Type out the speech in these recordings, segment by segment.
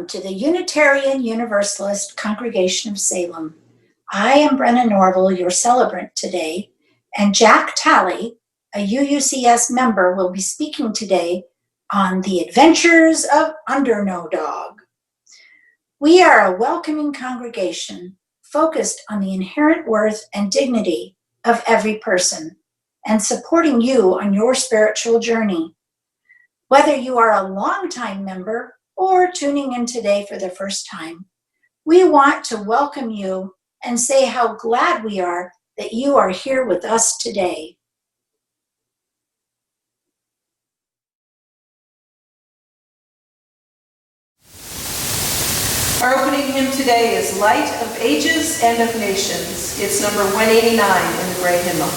to the Unitarian Universalist Congregation of Salem. I am Brenna Norval, your celebrant today, and Jack Talley, a UUCS member, will be speaking today on the adventures of Underknow Dog. We are a welcoming congregation focused on the inherent worth and dignity of every person and supporting you on your spiritual journey. Whether you are a longtime member or tuning in today for the first time, we want to welcome you and say how glad we are that you are here with us today. Our opening hymn today is Light of Ages and of Nations. It's number 189 in the Gray Hymnal.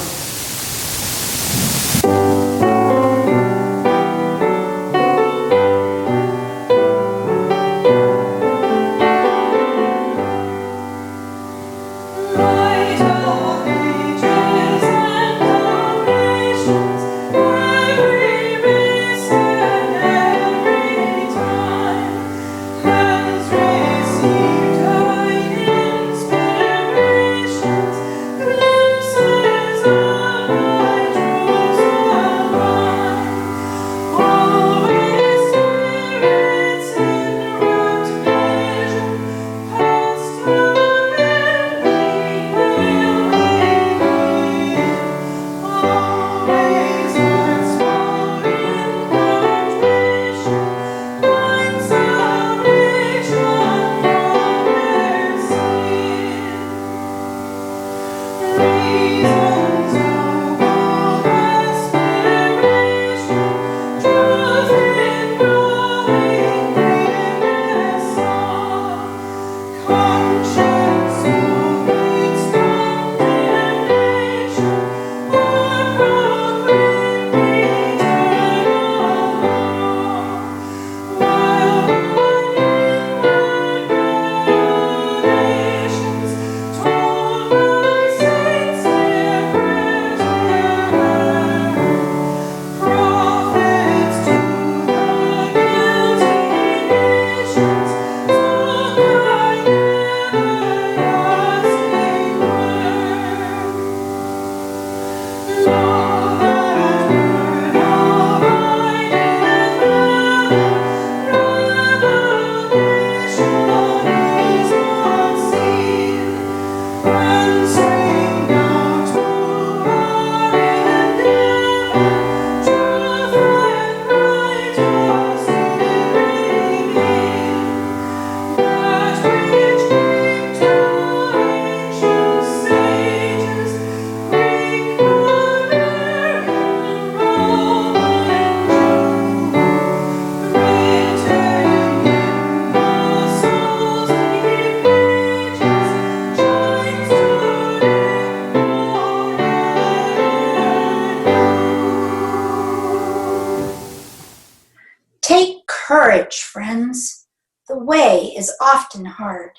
Courage, friends. The way is often hard.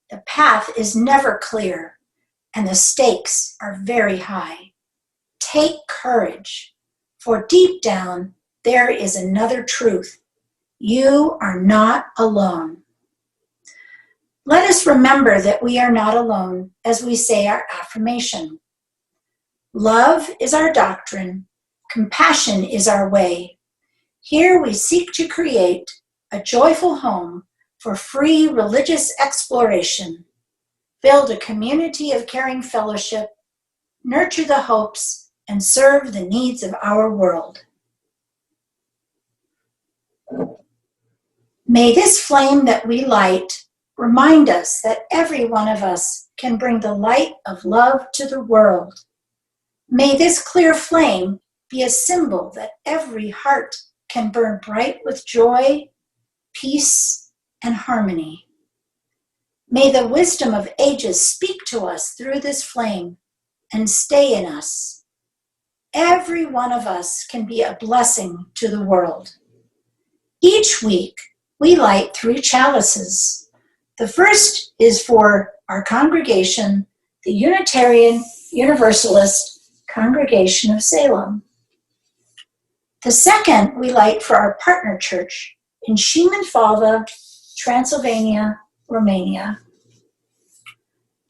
The path is never clear, and the stakes are very high. Take courage, for deep down there is another truth. You are not alone. Let us remember that we are not alone as we say our affirmation. Love is our doctrine. Compassion is our way. Here we seek to create a joyful home for free religious exploration, build a community of caring fellowship, nurture the hopes, and serve the needs of our world. May this flame that we light remind us that every one of us can bring the light of love to the world. May this clear flame be a symbol that every heart can burn bright with joy, peace, and harmony. May the wisdom of ages speak to us through this flame and stay in us. Every one of us can be a blessing to the world. Each week, we light 3 chalices. The first is for our congregation, the Unitarian Universalist Congregation of Salem. The second we light for our partner church in Shimon-Falva, Transylvania, Romania.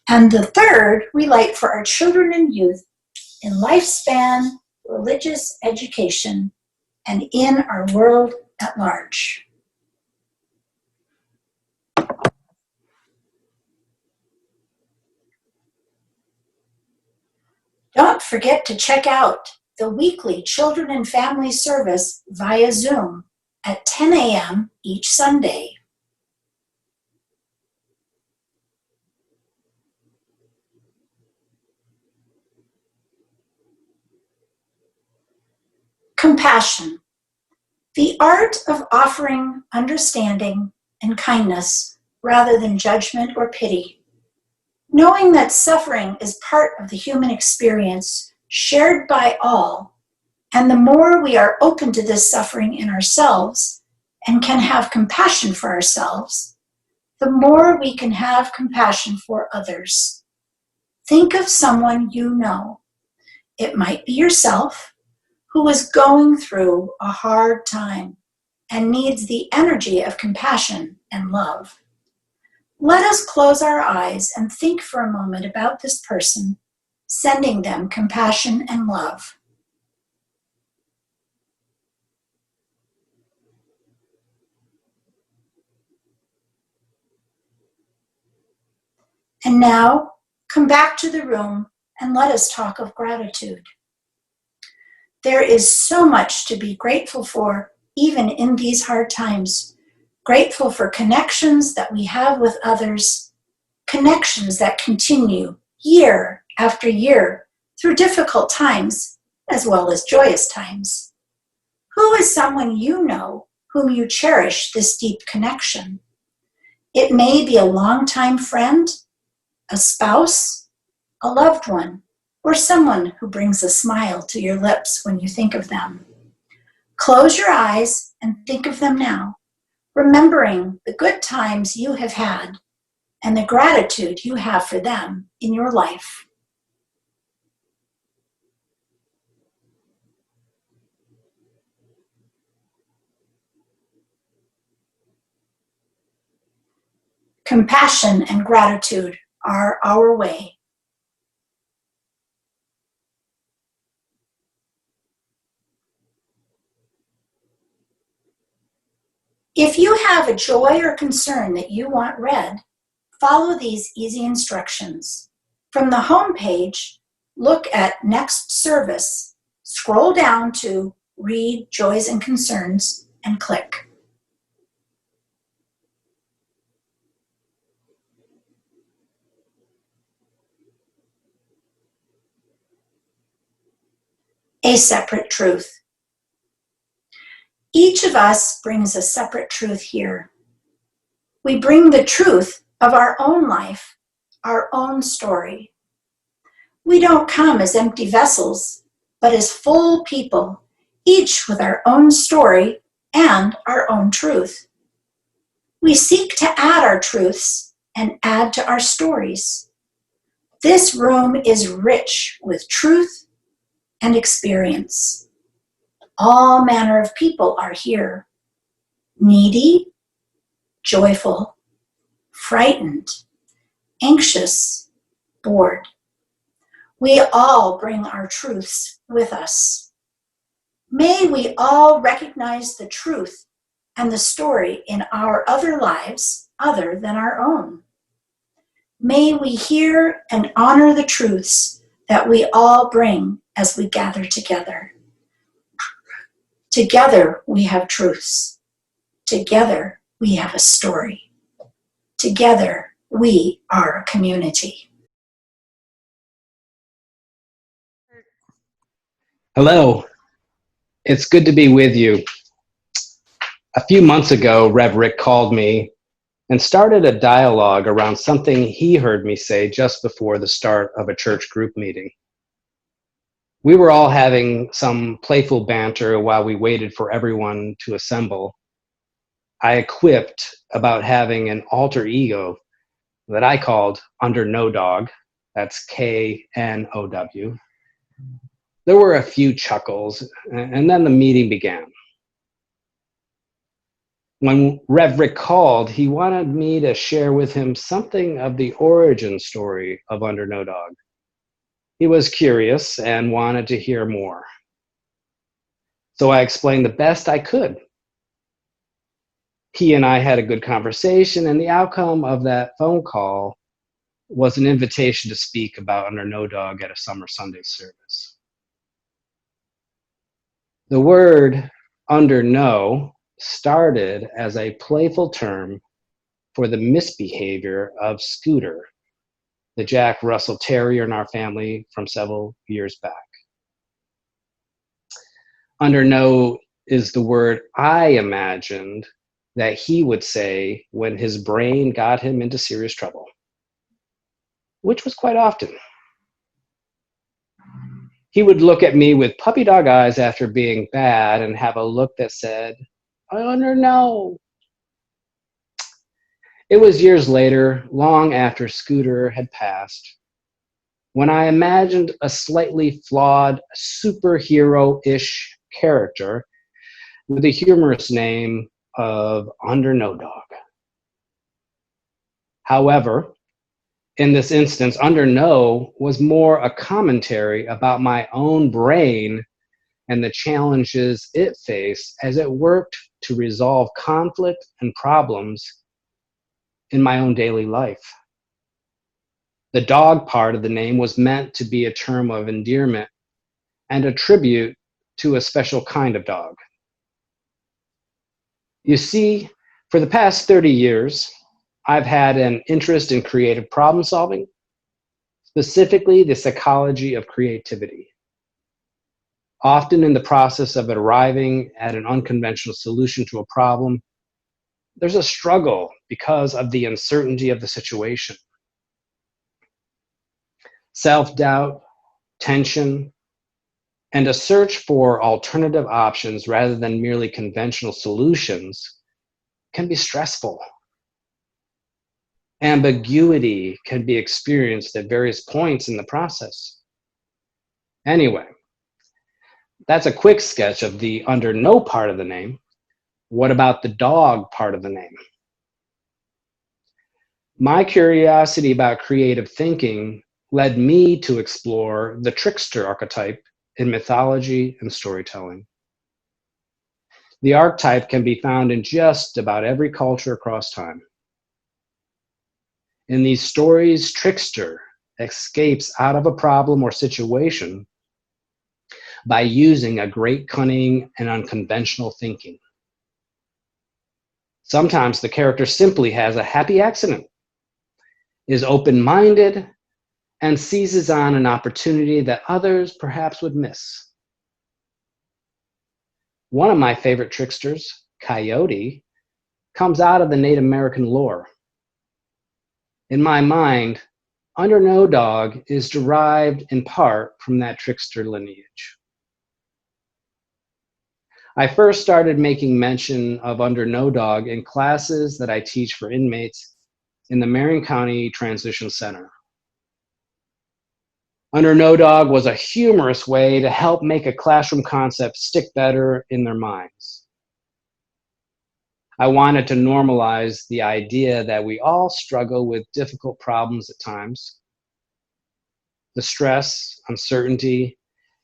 And the third, we light for our children and youth in lifespan, religious education, and in our world at large. Don't forget to check out the weekly Children and Family service via Zoom at 10 a.m. each Sunday. Compassion, the art of offering understanding and kindness rather than judgment or pity. Knowing that suffering is part of the human experience shared by all, and the more we are open to this suffering in ourselves and can have compassion for ourselves, the more we can have compassion for others. Think of someone you know. It might be yourself, who is going through a hard time and needs the energy of compassion and love. Let us close our eyes and think for a moment about this person, sending them compassion and love. And now, come back to the room and let us talk of gratitude. There is so much to be grateful for, even in these hard times. Grateful for connections that we have with others, connections that continue year after year through difficult times as well as joyous times. Who is someone you know whom you cherish this deep connection? It may be a longtime friend, a spouse, a loved one, or someone who brings a smile to your lips when you think of them. Close your eyes and think of them now, remembering the good times you have had and the gratitude you have for them in your life. Compassion and gratitude are our way. If you have a joy or concern that you want read, follow these easy instructions. From the home page, look at Next Service, scroll down to Read Joys and Concerns, and click. A separate truth. Each of us brings a separate truth here. We bring the truth of our own life, our own story. We don't come as empty vessels, but as full people, each with our own story and our own truth. We seek to add our truths and add to our stories. This room is rich with truth and experience. All manner of people are here. Needy, joyful, frightened, anxious, bored. We all bring our truths with us. May we all recognize the truth and the story in our other lives other than our own. May we hear and honor the truths that we all bring as we gather together. Together we have truths. Together we have a story. Together we are a community. Hello, it's good to be with you. A few months ago, Rev Rick called me and started a dialogue around something he heard me say just before the start of a church group meeting. We were all having some playful banter while we waited for everyone to assemble. I quipped about having an alter ego that I called Under No Dog, that's K-N-O-W. There were a few chuckles, and then the meeting began. When Rev Rick called, he wanted me to share with him something of the origin story of Under No Dog. He was curious and wanted to hear more. So I explained the best I could. He and I had a good conversation, and the outcome of that phone call was an invitation to speak about Under No Dog at a summer Sunday service. The word under no started as a playful term for the misbehavior of Scooter, the Jack Russell Terrier in our family from several years back. Under no is the word I imagined that he would say when his brain got him into serious trouble, which was quite often. He would look at me with puppy dog eyes after being bad and have a look that said, Under no. It was years later, long after Scooter had passed, when I imagined a slightly flawed, superhero-ish character with a humorous name of Under No Dog. However, in this instance, Under No was more a commentary about my own brain and the challenges it faced as it worked to resolve conflict and problems in my own daily life. The dog part of the name was meant to be a term of endearment and a tribute to a special kind of dog. You see, for the past 30 years, I've had an interest in creative problem solving, specifically the psychology of creativity. Often in the process of arriving at an unconventional solution to a problem, there's a struggle because of the uncertainty of the situation. Self-doubt, tension, and a search for alternative options rather than merely conventional solutions can be stressful. Ambiguity can be experienced at various points in the process. Anyway, that's a quick sketch of the under no part of the name. What about the dog part of the name? My curiosity about creative thinking led me to explore the trickster archetype in mythology and storytelling. The archetype can be found in just about every culture across time. In these stories, trickster escapes out of a problem or situation by using a great cunning and unconventional thinking. Sometimes the character simply has a happy accident, is open-minded, and seizes on an opportunity that others perhaps would miss. One of my favorite tricksters, Coyote, comes out of the Native American lore. In my mind, Under No Dog is derived in part from that trickster lineage. I first started making mention of Under No Dog in classes that I teach for inmates in the Marion County Transition Center. Under No Dog was a humorous way to help make a classroom concept stick better in their minds. I wanted to normalize the idea that we all struggle with difficult problems at times. The stress, uncertainty,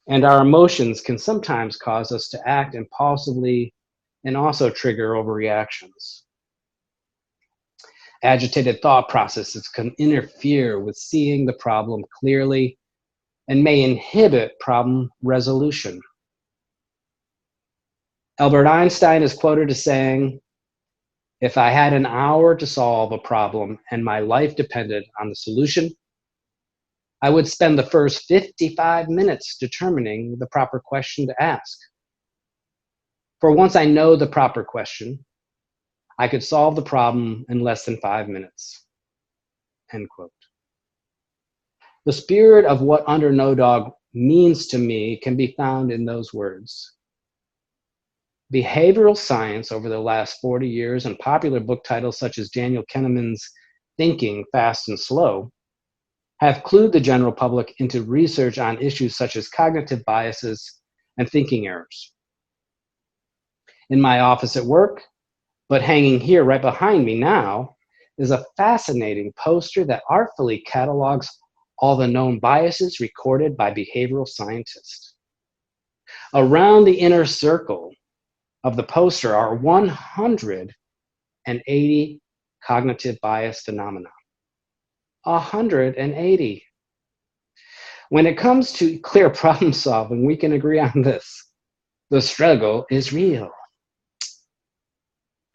and our emotions can sometimes cause us to act impulsively and also trigger overreactions. Agitated thought processes can interfere with seeing the problem clearly and may inhibit problem resolution. Albert Einstein is quoted as saying, "If I had an hour to solve a problem and my life depended on the solution, I would spend the first 55 minutes determining the proper question to ask. For once I know the proper question, I could solve the problem in less than 5 minutes." End quote. The spirit of what Under No Dog means to me can be found in those words. Behavioral science over the last 40 years and popular book titles such as Daniel Kahneman's Thinking Fast and Slow have clued the general public into research on issues such as cognitive biases and thinking errors. In my office at work, But hanging here right behind me now is a fascinating poster that artfully catalogs all the known biases recorded by behavioral scientists. Around the inner circle of the poster are 180 cognitive bias phenomena. 180. When it comes to clear problem solving, we can agree on this. The struggle is real.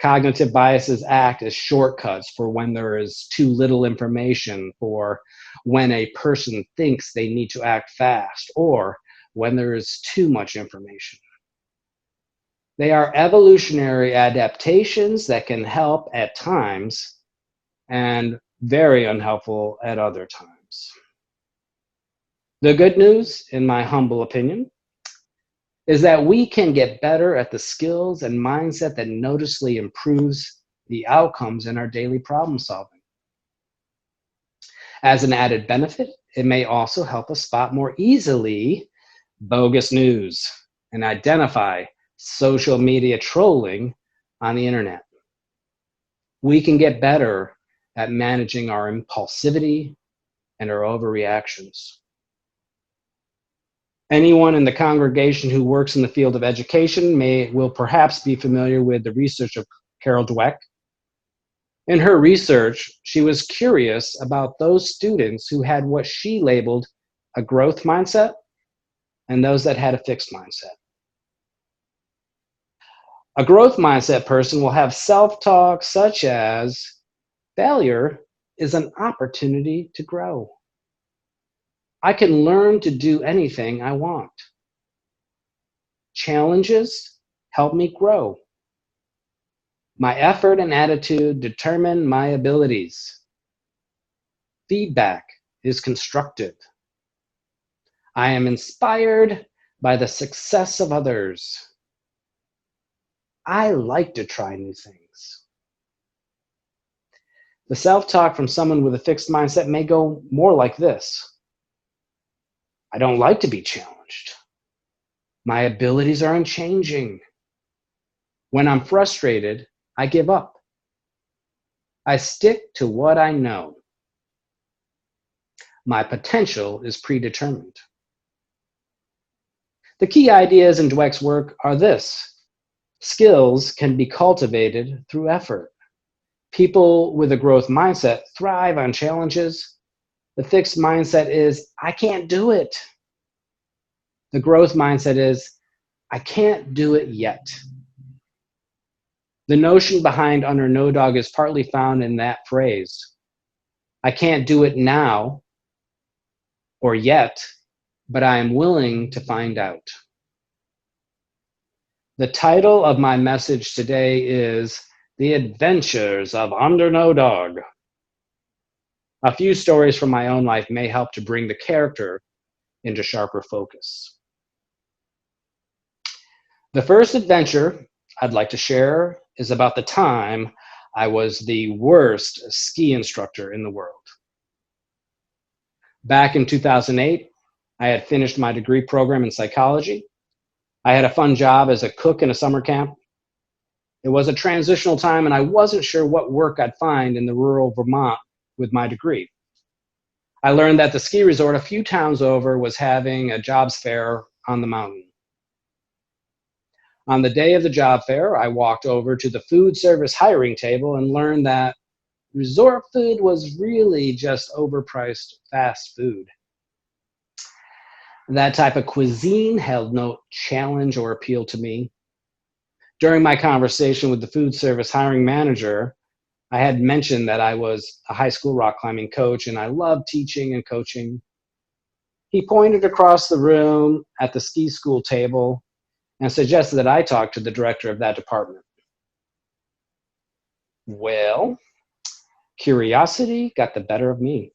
Cognitive biases act as shortcuts for when there is too little information, for when a person thinks they need to act fast, or when there is too much information. They are evolutionary adaptations that can help at times and very unhelpful at other times. The good news, in my humble opinion, is that we can get better at the skills and mindset that noticeably improves the outcomes in our daily problem solving. As an added benefit, it may also help us spot more easily bogus news and identify social media trolling on the internet. We can get better at managing our impulsivity and our overreactions. Anyone in the congregation who works in the field of education will perhaps be familiar with the research of Carol Dweck. In her research, she was curious about those students who had what she labeled a growth mindset and those that had a fixed mindset. A growth mindset person will have self-talk such as, failure is an opportunity to grow. I can learn to do anything I want. Challenges help me grow. My effort and attitude determine my abilities. Feedback is constructive. I am inspired by the success of others. I like to try new things. The self-talk from someone with a fixed mindset may go more like this. I don't like to be challenged. My abilities are unchanging. When I'm frustrated, I give up. I stick to what I know. My potential is predetermined. The key ideas in Dweck's work are this. Skills can be cultivated through effort. People with a growth mindset thrive on challenges. The fixed mindset is, I can't do it. The growth mindset is, I can't do it yet. The notion behind under no dog is partly found in that phrase. I can't do it now or yet, but I am willing to find out. The title of my message today is The Adventures of Under No Dog. A few stories from my own life may help to bring the character into sharper focus. The first adventure I'd like to share is about the time I was the worst ski instructor in the world. Back in 2008, I had finished my degree program in psychology. I had a fun job as a cook in a summer camp. It was a transitional time, and I wasn't sure what work I'd find in the rural Vermont with my degree. I learned that the ski resort a few towns over was having a jobs fair on the mountain. On the day of the job fair, I walked over to the food service hiring table and learned that resort food was really just overpriced fast food. That type of cuisine held no challenge or appeal to me. During my conversation with the food service hiring manager, I had mentioned that I was a high school rock climbing coach and I loved teaching and coaching. He pointed across the room at the ski school table and suggested that I talk to the director of that department. Well, curiosity got the better of me.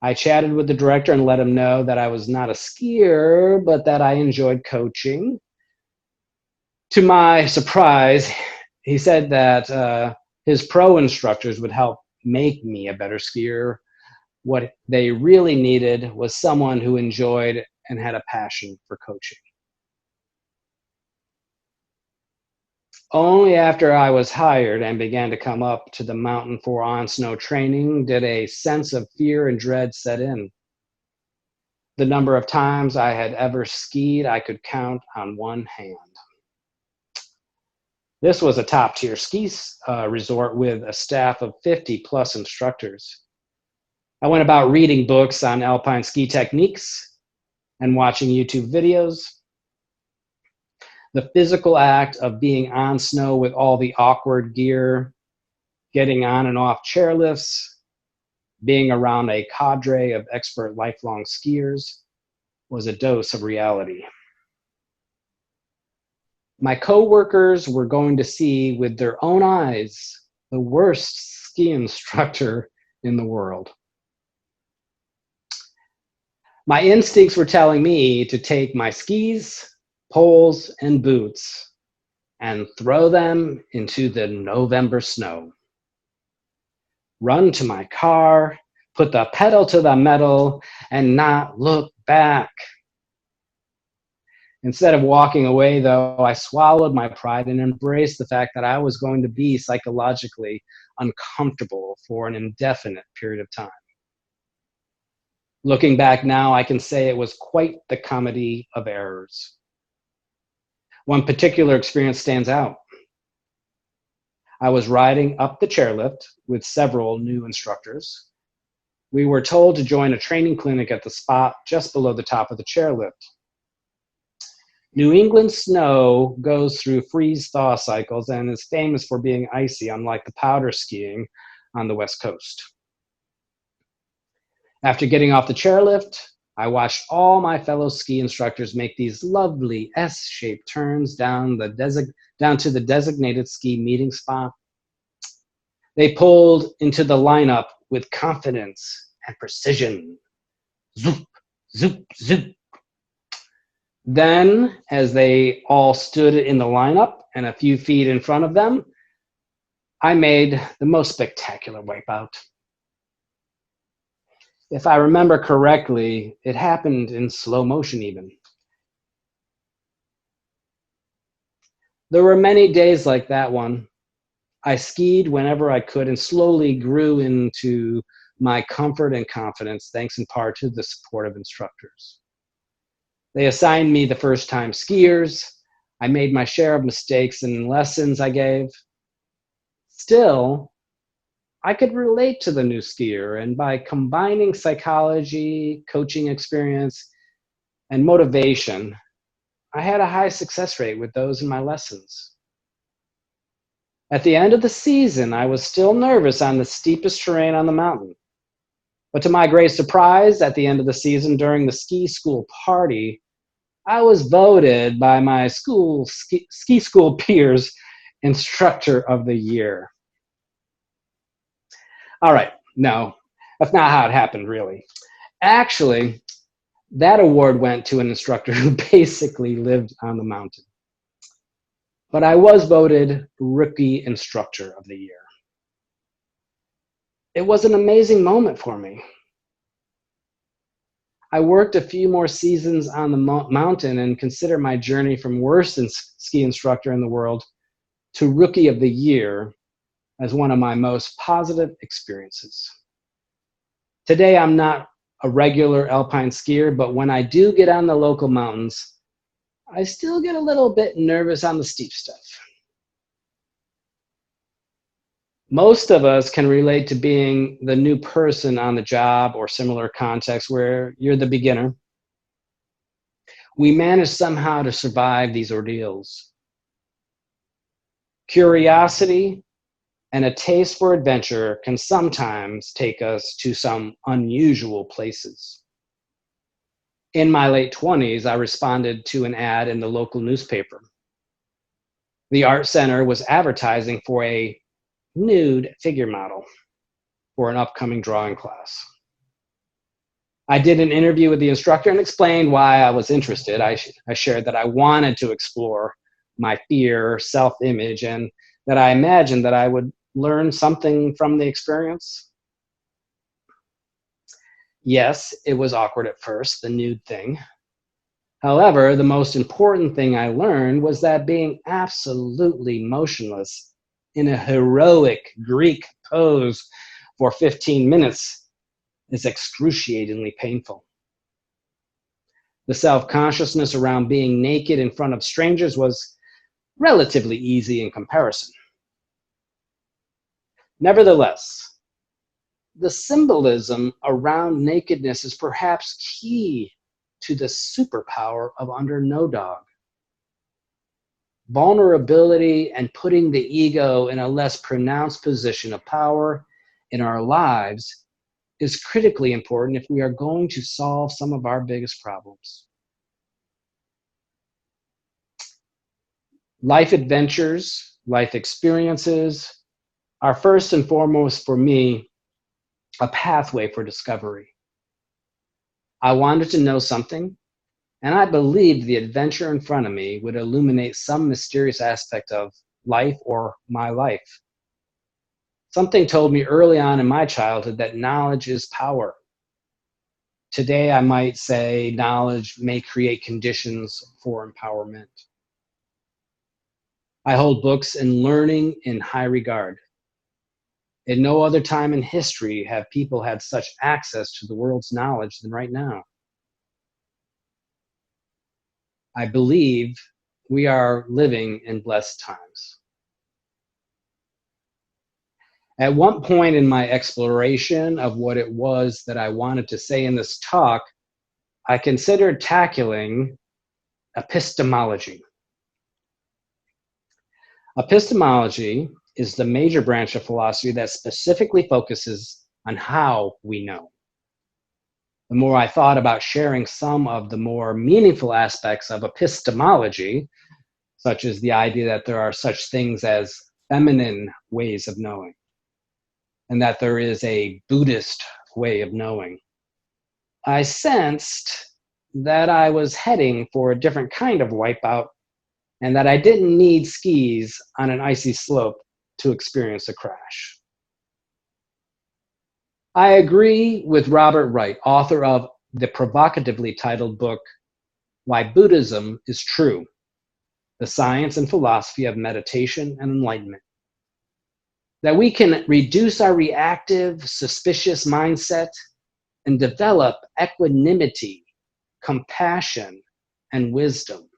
I chatted with the director and let him know that I was not a skier, but that I enjoyed coaching. To my surprise, he said that his pro instructors would help make me a better skier. What they really needed was someone who enjoyed and had a passion for coaching. Only after I was hired and began to come up to the mountain for on-snow training did a sense of fear and dread set in. The number of times I had ever skied, I could count on one hand. This was a top-tier ski resort with a staff of 50-plus instructors. I went about reading books on alpine ski techniques and watching YouTube videos. The physical act of being on snow with all the awkward gear, getting on and off chairlifts, being around a cadre of expert lifelong skiers was a dose of reality. My coworkers were going to see with their own eyes the worst ski instructor in the world. My instincts were telling me to take my skis, poles, and boots and throw them into the November snow. Run to my car, put the pedal to the metal, and not look back. Instead of walking away, though, I swallowed my pride and embraced the fact that I was going to be psychologically uncomfortable for an indefinite period of time. Looking back now, I can say it was quite the comedy of errors. One particular experience stands out. I was riding up the chairlift with several new instructors. We were told to join a training clinic at the spot just below the top of the chairlift. New England snow goes through freeze-thaw cycles and is famous for being icy, unlike the powder skiing on the West Coast. After getting off the chairlift, I watched all my fellow ski instructors make these lovely S-shaped turns down to the designated ski meeting spot. They pulled into the lineup with confidence and precision. Zoop, zoop, zoop. Then, as they all stood in the lineup and a few feet in front of them, I made the most spectacular wipeout. If I remember correctly, it happened in slow motion even. There were many days like that one. I skied whenever I could and slowly grew into my comfort and confidence, thanks in part to the support of instructors. They assigned me the first-time skiers. I made my share of mistakes and lessons I gave. Still, I could relate to the new skier, and by combining psychology, coaching experience, and motivation, I had a high success rate with those in my lessons. At the end of the season, I was still nervous on the steepest terrain on the mountain. But to my great surprise, at the end of the season during the ski school party, I was voted by my ski school peers Instructor of the Year. All right, no, that's not how it happened, really. Actually, that award went to an instructor who basically lived on the mountain. But I was voted Rookie Instructor of the Year. It was an amazing moment for me. I worked a few more seasons on the mountain and consider my journey from worst ski instructor in the world to Rookie of the Year as one of my most positive experiences. Today, I'm not a regular alpine skier, but when I do get on the local mountains, I still get a little bit nervous on the steep stuff. Most of us can relate to being the new person on the job or similar context where you're the beginner. We manage somehow to survive these ordeals. Curiosity and a taste for adventure can sometimes take us to some unusual places. In my late 20s, I responded to an ad in the local newspaper. The art center was advertising for a nude figure model for an upcoming drawing class. I did an interview with the instructor and explained why I was interested. I shared that I wanted to explore my fear, self-image, and that I imagined that I would learn something from the experience. Yes, it was awkward at first, the nude thing. However, the most important thing I learned was that being absolutely motionless in a heroic Greek pose for 15 minutes is excruciatingly painful. The self-consciousness around being naked in front of strangers was relatively easy in comparison. Nevertheless, the symbolism around nakedness is perhaps key to the superpower of Under No Dog. Vulnerability and putting the ego in a less pronounced position of power in our lives is critically important if we are going to solve some of our biggest problems. Life adventures, life experiences are first and foremost for me a pathway for discovery. I wanted to know something, and I believed the adventure in front of me would illuminate some mysterious aspect of life or my life. Something told me early on in my childhood that knowledge is power. Today, I might say knowledge may create conditions for empowerment. I hold books and learning in high regard. At no other time in history have people had such access to the world's knowledge than right now. I believe we are living in blessed times. At one point in my exploration of what it was that I wanted to say in this talk, I considered tackling epistemology. Epistemology is the major branch of philosophy that specifically focuses on how we know. The more I thought about sharing some of the more meaningful aspects of epistemology, such as the idea that there are such things as feminine ways of knowing, and that there is a Buddhist way of knowing, I sensed that I was heading for a different kind of wipeout, and that I didn't need skis on an icy slope to experience a crash. I agree with Robert Wright, author of the provocatively titled book, Why Buddhism is True, The Science and Philosophy of Meditation and Enlightenment, that we can reduce our reactive, suspicious mindset and develop equanimity, compassion, and wisdom.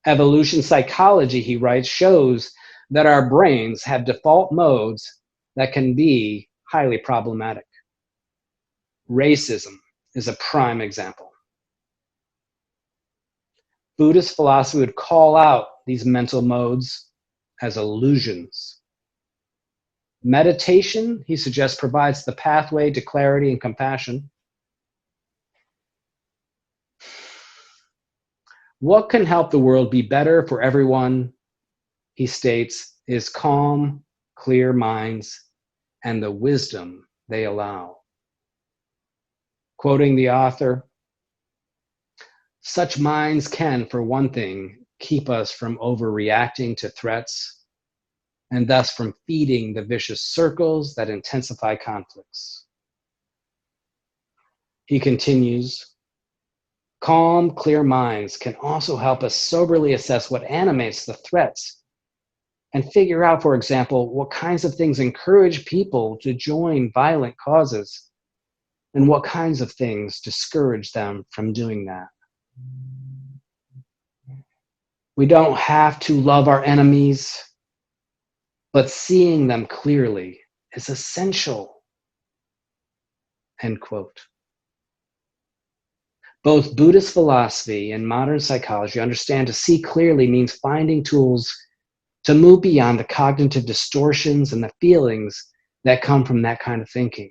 Evolution psychology, he writes, shows that our brains have default modes that can be highly problematic. Racism is a prime example. Buddhist philosophy would call out these mental modes as illusions. Meditation, he suggests, provides the pathway to clarity and compassion. What can help the world be better for everyone, he states, is calm, clear minds and the wisdom they allow. Quoting the author, such minds can, for one thing, keep us from overreacting to threats and thus from feeding the vicious circles that intensify conflicts. He continues, calm, clear minds can also help us soberly assess what animates the threats and figure out, for example, what kinds of things encourage people to join violent causes and what kinds of things discourage them from doing that. We don't have to love our enemies, but seeing them clearly is essential. End quote. Both Buddhist philosophy and modern psychology understand to see clearly means finding tools to move beyond the cognitive distortions and the feelings that come from that kind of thinking.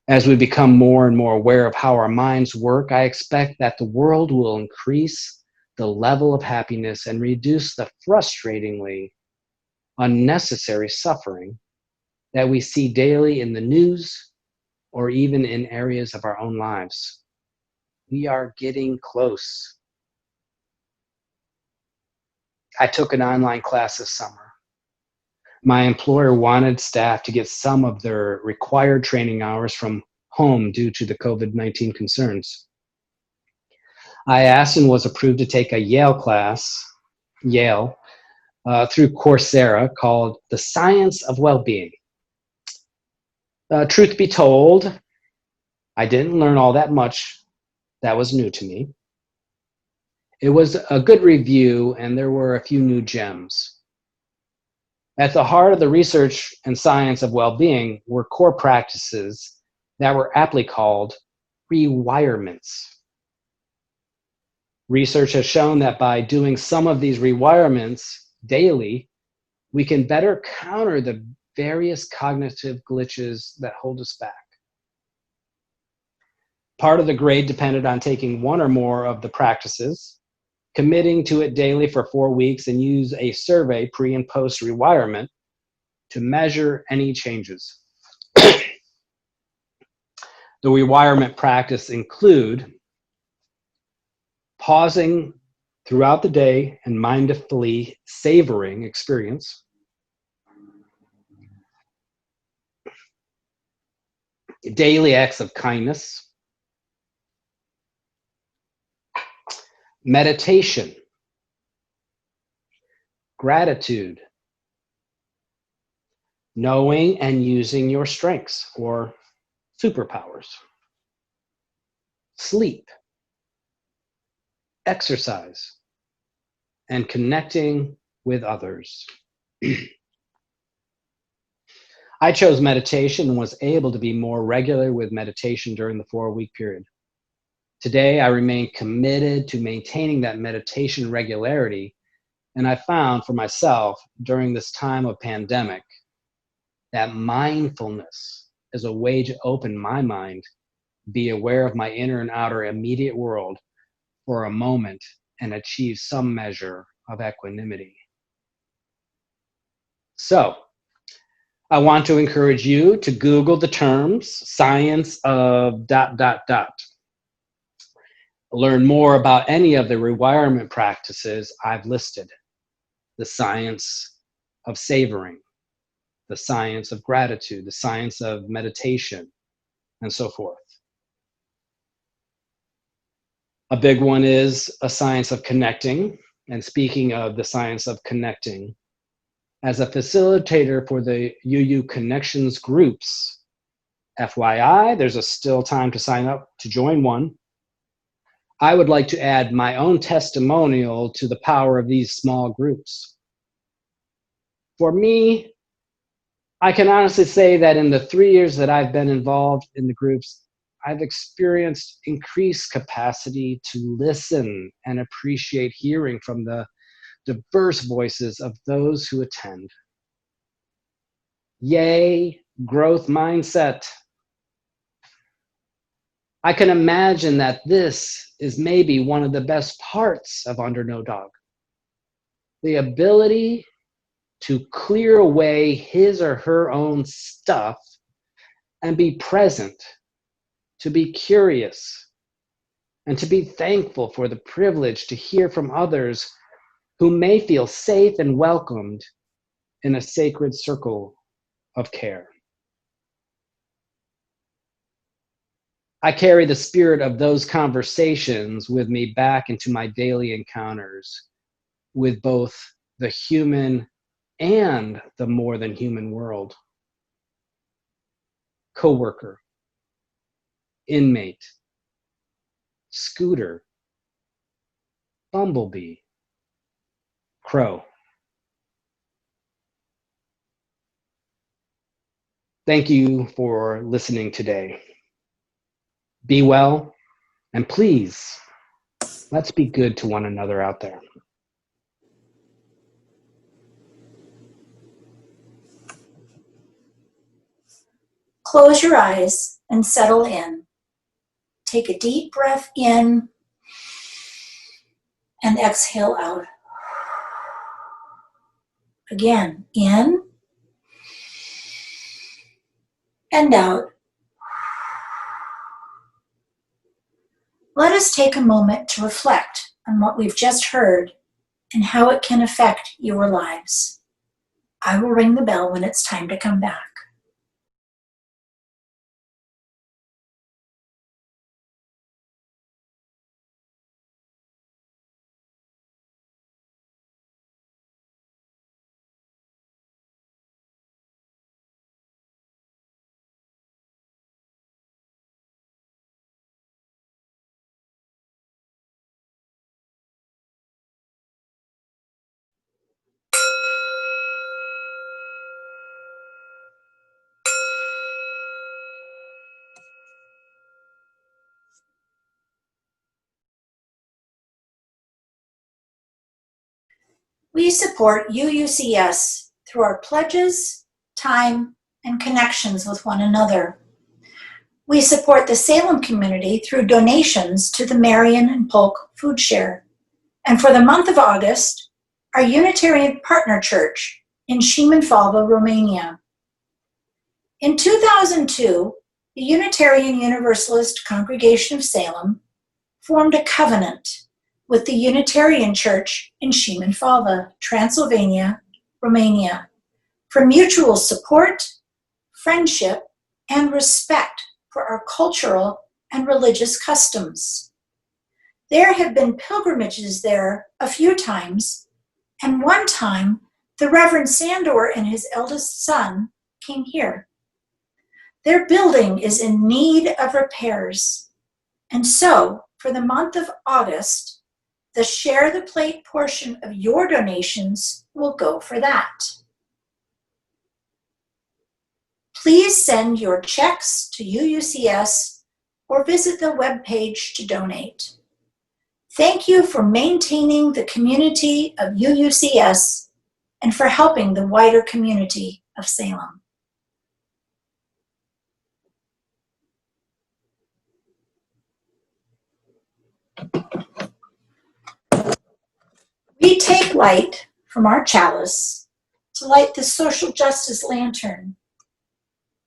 As we become more and more aware of how our minds work, I expect that the world will increase the level of happiness and reduce the frustratingly unnecessary suffering that we see daily in the news or even in areas of our own lives. We are getting close. I took an online class this summer. My employer wanted staff to get some of their required training hours from home due to the COVID-19 concerns. I asked and was approved to take a Yale class, through Coursera called The Science of Well-Being. Truth be told, I didn't learn all that much. That was new to me. It was a good review, and there were a few new gems. At the heart of the research and science of well-being were core practices that were aptly called rewirements. Research has shown that by doing some of these rewirements daily, we can better counter the various cognitive glitches that hold us back. Part of the grade depended on taking one or more of the practices, committing to it daily for 4 weeks, and use a survey pre and post rewirement to measure any changes. The rewirement practice include pausing throughout the day and mindfully savoring experience, daily acts of kindness, meditation, gratitude, knowing and using your strengths or superpowers, sleep, exercise, and connecting with others. I chose meditation and was able to be more regular with meditation during the 4-week period. Today, I remain committed to maintaining that meditation regularity, and I found for myself during this time of pandemic that mindfulness is a way to open my mind, be aware of my inner and outer immediate world for a moment, and achieve some measure of equanimity. So, I want to encourage you to Google the terms science of ... Learn more about any of the rewirement practices I've listed. The science of savoring, the science of gratitude, the science of meditation, and so forth. A big one is a science of connecting. And speaking of the science of connecting, as a facilitator for the UU Connections groups, FYI, there's still time to sign up to join one. I would like to add my own testimonial to the power of these small groups. For me, I can honestly say that in the 3 years that I've been involved in the groups, I've experienced increased capacity to listen and appreciate hearing from the diverse voices of those who attend. Yay, growth mindset. I can imagine that this is maybe one of the best parts of Under No Dog. The ability to clear away his or her own stuff and be present, to be curious, and to be thankful for the privilege to hear from others who may feel safe and welcomed in a sacred circle of care. I carry the spirit of those conversations with me back into my daily encounters with both the human and the more than human world. Coworker, inmate, scooter, bumblebee, crow. Thank you for listening today. Be well, and please, let's be good to one another out there. Close your eyes and settle in. Take a deep breath in and exhale out. Again, in and out. Let us take a moment to reflect on what we've just heard and how it can affect your lives. I will ring the bell when it's time to come back. We support UUCS through our pledges, time, and connections with one another. We support the Salem community through donations to the Marion and Polk Food Share. And for the month of August, our Unitarian Partner Church in Shemin-Falva, Romania. In 2002, the Unitarian Universalist Congregation of Salem formed a covenant with the Unitarian Church in Shemin-Falva, Transylvania, Romania, for mutual support, friendship, and respect for our cultural and religious customs. There have been pilgrimages there a few times, and one time the Reverend Sandor and his eldest son came here. Their building is in need of repairs, and so for the month of August, the Share the Plate portion of your donations will go for that. Please send your checks to UUCS or visit the webpage to donate. Thank you for maintaining the community of UUCS and for helping the wider community of Salem. We take light from our chalice to light the social justice lantern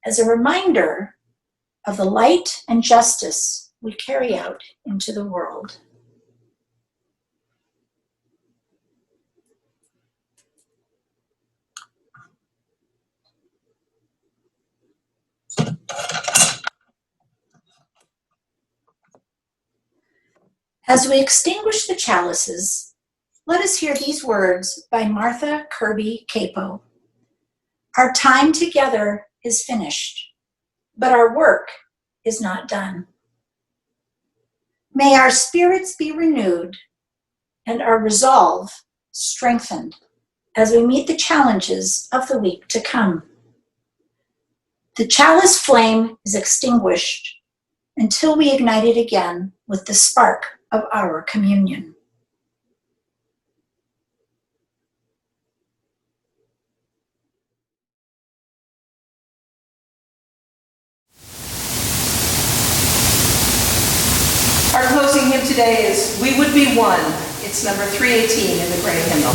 as a reminder of the light and justice we carry out into the world. As we extinguish the chalices, let us hear these words by Martha Kirby Capo. Our time together is finished, but our work is not done. May our spirits be renewed and our resolve strengthened as we meet the challenges of the week to come. The chalice flame is extinguished until we ignite it again with the spark of our communion. Our closing hymn today is We Would Be One. It's number 318 in the gray hymnal.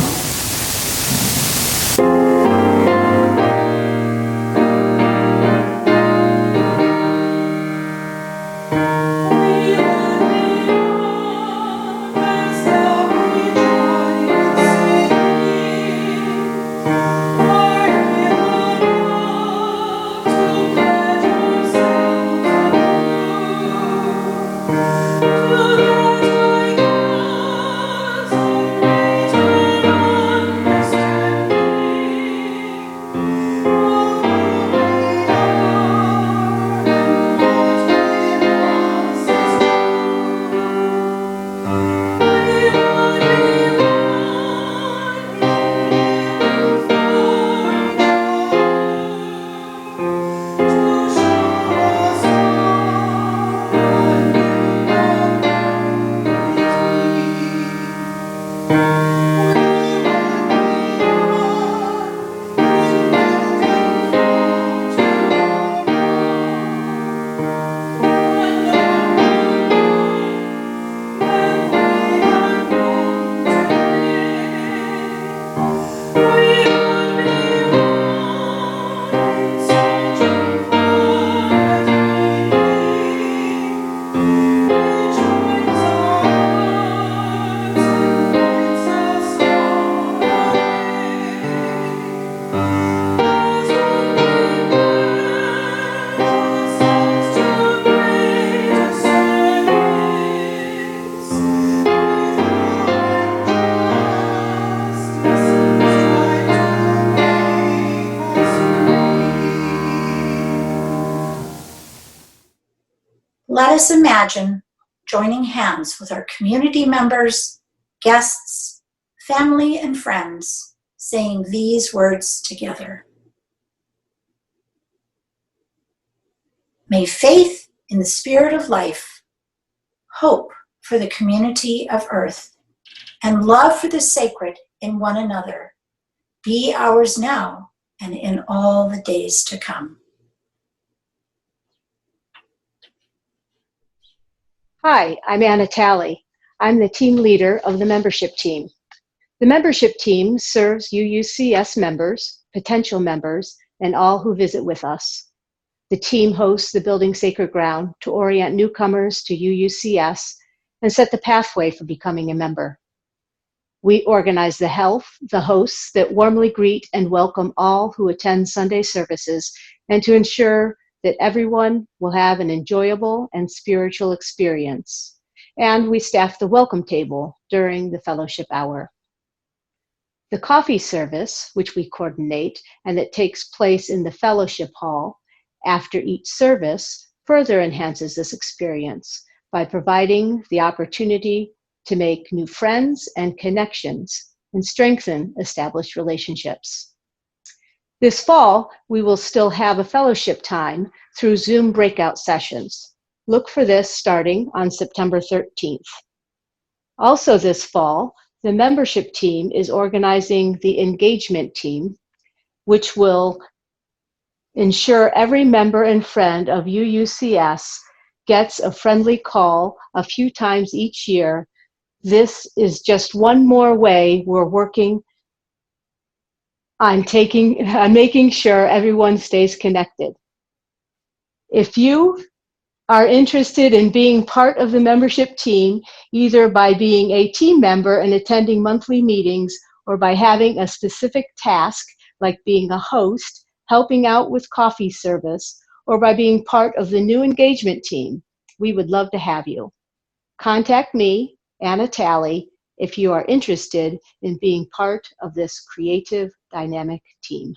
Let us imagine joining hands with our community members, guests, family, and friends, saying these words together. May faith in the spirit of life, hope for the community of earth, and love for the sacred in one another. Be ours now and in all the days to come. Hi, I'm Anna Talley. I'm the team leader of the membership team. The membership team serves UUCS members, potential members, and all who visit with us. The team hosts the Building Sacred Ground to orient newcomers to UUCS and set the pathway for becoming a member. We organize the hosts that warmly greet and welcome all who attend Sunday services and to ensure that everyone will have an enjoyable and spiritual experience. And we staff the welcome table during the fellowship hour. The coffee service, which we coordinate and that takes place in the fellowship hall after each service, further enhances this experience by providing the opportunity to make new friends and connections and strengthen established relationships. This fall, we will still have a fellowship time through Zoom breakout sessions. Look for this starting on September 13th. Also this fall, the membership team is organizing the engagement team, which will ensure every member and friend of UUCS gets a friendly call a few times each year. This is just one more way we're working on making sure everyone stays connected. If you are interested in being part of the membership team, either by being a team member and attending monthly meetings, or by having a specific task like being a host, helping out with coffee service, or by being part of the new engagement team, we would love to have you. Contact me, Anna Talley, if you are interested in being part of this creative, dynamic team.